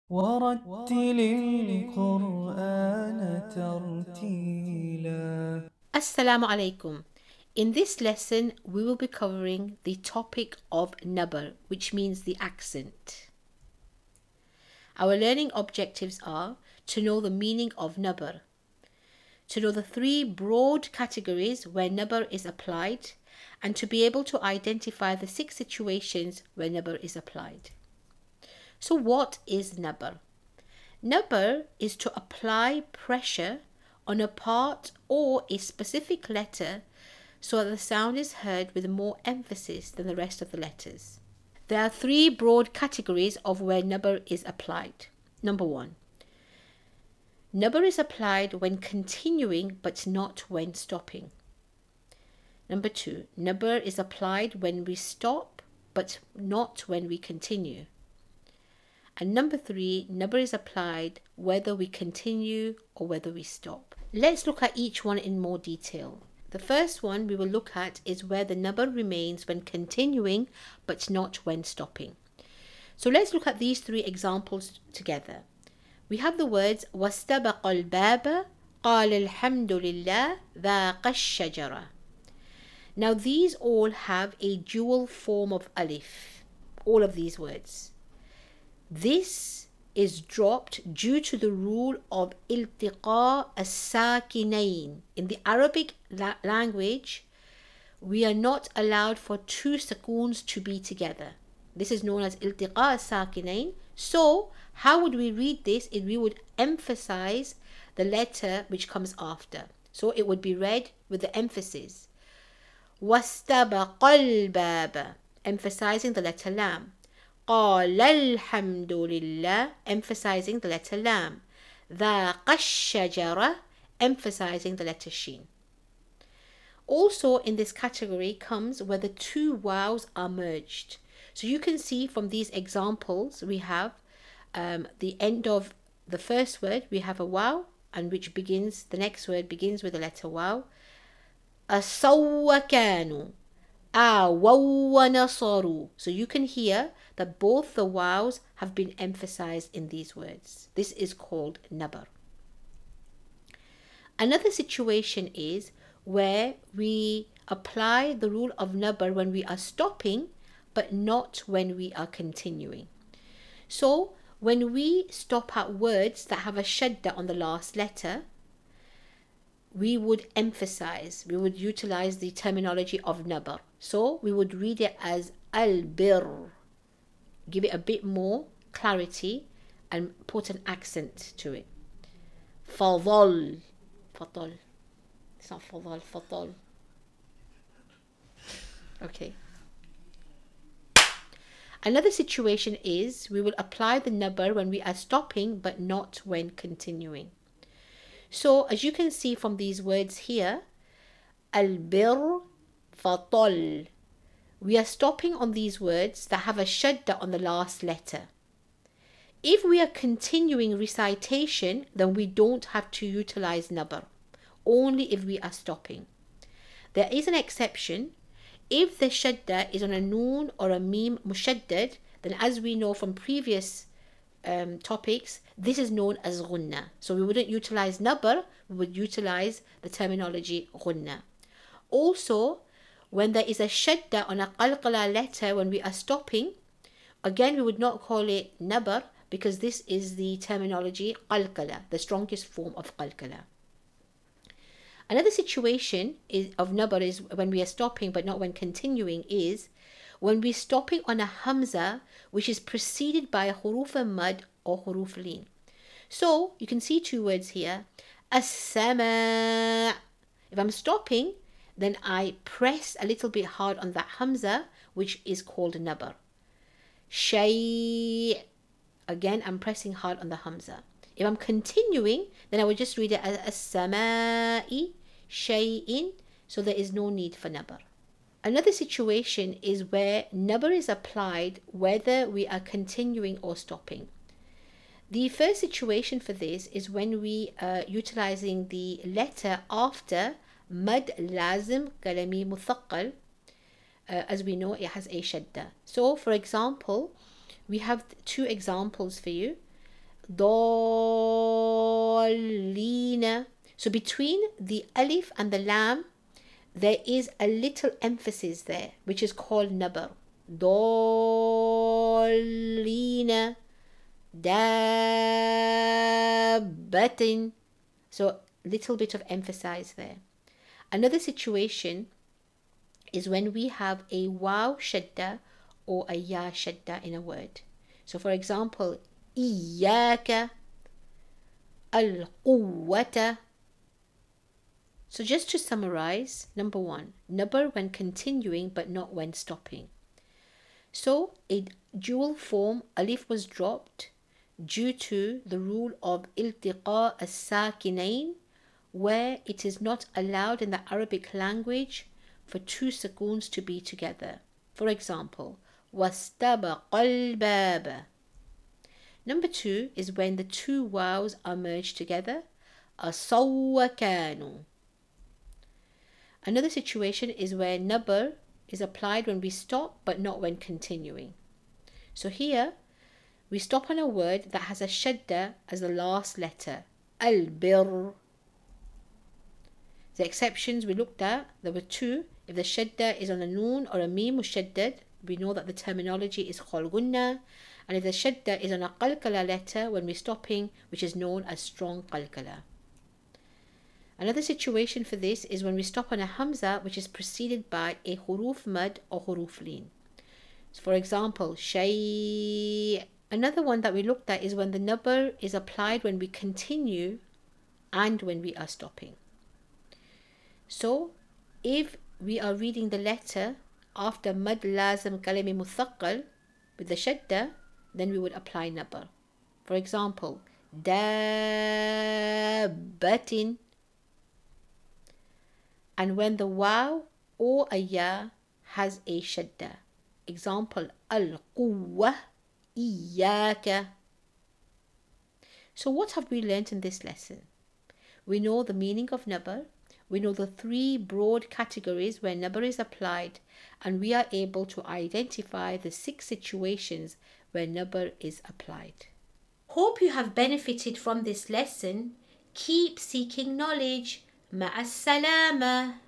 ورتل القرآن ترتيلا. Assalamu alaikum. In this lesson, we will be covering the topic of Nabr, which means the accent. Our learning objectives are to know the meaning of Nabr, to know the three broad categories where Nabr is applied, and to be able to identify the 6 situations where Nabr is applied. So, what is Nabr? Nabr is to apply pressure on a part or a specific letter so that the sound is heard with more emphasis than the rest of the letters. There are 3 broad categories of where Nabr is applied. Number 1. Nabr is applied when continuing but not when stopping. Number 2. Nabr is applied when we stop but not when we continue. And number 3, Nabr is applied whether we continue or whether we stop. Let's look at each one in more detail. The first one we will look at is where the Nabr remains when continuing but not when stopping. So let's look at these 3 examples together. We have the words وَاسْتَبَقَ الْبَابَ قَالَ الْحَمْدُ لِلَّهِ ذَاقَ الشَّجَرَةِ. Now these all have a dual form of alif, all of these words. This is dropped due to the rule of iltiqa as-sakinain. In the Arabic language, we are not allowed for 2 sukoons to be together. This is known as iltiqa as-sakinain. So, how would we read this? We would emphasize the letter which comes after. So, it would be read with the emphasis. وَاسْتَبَقَ الْبَابَ, emphasizing the letter lam. قال الحمد لله, emphasizing the letter lam. ذاق الشجرة, emphasizing the letter sheen. Also in this category comes where the 2 vowels are merged. So you can see from these examples we have the end of the first word, we have a waw, and the next word begins with the letter waw. أَصَوَّكَانُوا وَنَصَرُوا. So you can hear that both the vowels have been emphasized in these words. This is called Nabr. Another situation is where we apply the rule of Nabr when we are stopping but not when we are continuing. So when we stop at words that have a shadda on the last letter, we would utilize the terminology of Nabr. So we would read it as al-bir, give it a bit more clarity and put an accent to it. Fadal. It's not fadal, fadal. Okay. Another situation is we will apply the Nabr when we are stopping but not when continuing. So as you can see from these words here, al-bir, fatal, we are stopping on these words that have a shadda on the last letter. If we are continuing recitation, then we don't have to utilize Nabr, only if we are stopping. There is an exception. If the shadda is on a noon or a mim mushaddad, then as we know from previous topics, this is known as ghunna. So we wouldn't utilize Nabr, we would utilize the terminology ghunna. Also, when there is a shadda on a qalqala letter when we are stopping, again we would not call it Nabr because this is the terminology qalqala, the strongest form of qalqala. Another situation of Nabr is when we are stopping but not when continuing is when we're stopping on a hamza which is preceded by a huruf mad or huruf lin. So you can see 2 words here. As-sama'. If I'm stopping, then I press a little bit hard on that hamza, which is called Nabr. Shay'. Again, I'm pressing hard on the hamza. If I'm continuing, then I would just read it as as-sama'i shay'in, so there is no need for Nabr. Another situation is where Nabr is applied whether we are continuing or stopping. The first situation for this is when we are utilizing the letter after mad lazim kalami muthaqqal. As we know, it has a shadda. So for example, we have 2 examples for you. ضالين. So between the alif and the lam, there is a little emphasis there, which is called nabr. ضالين دابة. So little bit of emphasis there. Another situation is when we have a waw shadda or a ya shadda in a word. So for example, إياك القوة. So just to summarize, number one, nabr when continuing but not when stopping. So a dual form alif was dropped due to the rule of iltiqa as-sakinain, where it is not allowed in the Arabic language for two sukoons to be together. For example, wastabaqa al-bab. Number two is when the two waws are merged together. Asaw kanu. Another situation is where nabr is applied when we stop but not when continuing. So here we stop on a word that has a shadda as the last letter. Al-bir. The exceptions we looked at, there were two. If the shadda is on a noon or a mim mushaddad, we know that the terminology is khalgunna. And if the shadda is on a qalqala letter when we're stopping, which is known as strong qalqala. Another situation for this is when we stop on a hamza which is preceded by a huruf mad or huruf lin. So for example, shay. Another one that we looked at is when the nabr is applied when we continue and when we are stopping. So if we are reading the letter after mad lazim kalimi muthaqqal with the shadda, then we would apply nabr. For example, dabbatin. And when the waw or a ya has a shadda. Example, al-quwwah iyaka. So what have we learnt in this lesson? We know the meaning of nabr. We know the three broad categories where nabr is applied, and we are able to identify the 6 situations where nabr is applied. Hope you have benefited from this lesson. Keep seeking knowledge. Ma'as salama.